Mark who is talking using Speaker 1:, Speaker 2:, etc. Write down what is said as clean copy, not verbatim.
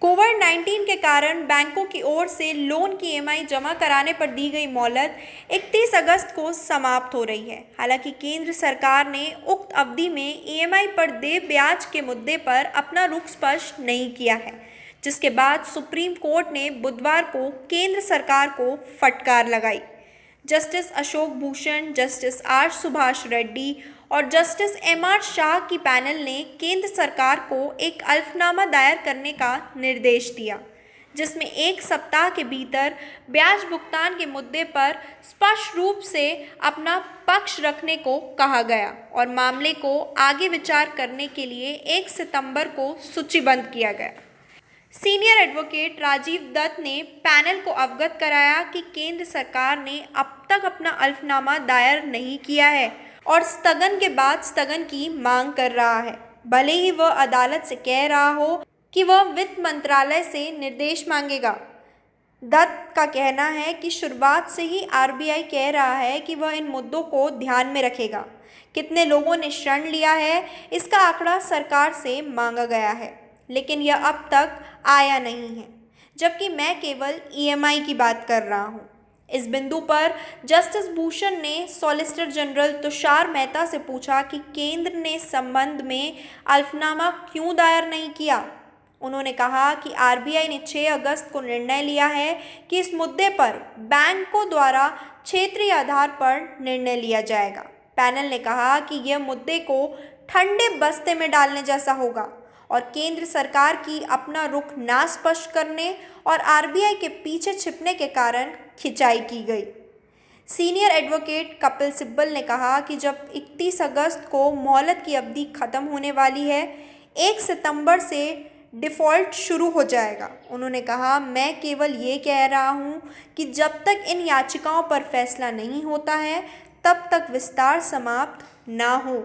Speaker 1: कोविड-19 के कारण बैंकों की ओर से लोन की ईएमआई जमा कराने पर दी गई मोहलत 31 अगस्त को समाप्त हो रही है। हालांकि केंद्र सरकार ने उक्त अवधि में ईएमआई पर देय ब्याज के मुद्दे पर अपना रुख स्पष्ट नहीं किया है, जिसके बाद सुप्रीम कोर्ट ने बुधवार को केंद्र सरकार को फटकार लगाई। Justice Ashok Bhushan, justice R Subhash Reddy और जस्टिस एमआर शाह की पैनल ने केंद्र सरकार को एक अल्फनामा दायर करने का निर्देश दिया, जिसमें 1 सप्ताह के भीतर ब्याज भुगतान के मुद्दे पर स्पष्ट रूप से अपना पक्ष रखने को कहा गया और मामले को आगे विचार करने के लिए 1 सितंबर को सूचीबद्ध किया गया। सीनियर एडवोकेट राजीव दत्त ने पैनल को अवगत कराया कि केंद्र सरकार ने अब तक अपना अल्फनामा दायर नहीं किया है और स्थगन के बाद स्थगन की मांग कर रहा है, भले ही वह अदालत से कह रहा हो कि वह वित्त मंत्रालय से निर्देश मांगेगा। दत्त का कहना है कि शुरुआत से ही आरबीआई कह रहा है कि वह इन मुद्दों को ध्यान में रखेगा। कितने लोगों ने ऋण लिया है, इसका आंकड़ा सरकार से मांगा गया है, लेकिन यह अब तक आया नहीं है, जबकि मैं केवल ईएमआई की बात कर रहा हूँ। इस बिंदु पर जस्टिस भूषण ने सॉलिसिटर जनरल तुषार मेहता से पूछा कि केंद्र ने इस संबंध में अल्फनामा क्यों दायर नहीं किया। उन्होंने कहा कि आरबीआई ने 6 अगस्त को निर्णय लिया है कि इस मुद्दे पर बैंकों द्वारा क्षेत्रीय आधार पर निर्णय लिया जाएगा। पैनल ने कहा कि यह मुद्दे को ठंडे बस्ते में डालने जैसा होगा और केंद्र सरकार की अपना रुख ना स्पष्ट करने और आरबीआई के पीछे छिपने के कारण खिंचाई की गई। सीनियर एडवोकेट कपिल सिब्बल ने कहा कि जब 31 अगस्त को मोहलत की अवधि खत्म होने वाली है, 1 सितंबर से डिफ़ॉल्ट शुरू हो जाएगा। उन्होंने कहा, मैं केवल ये कह रहा हूँ कि जब तक इन याचिकाओं पर फैसला नहीं होता है, तब तक विस्तार समाप्त ना हो।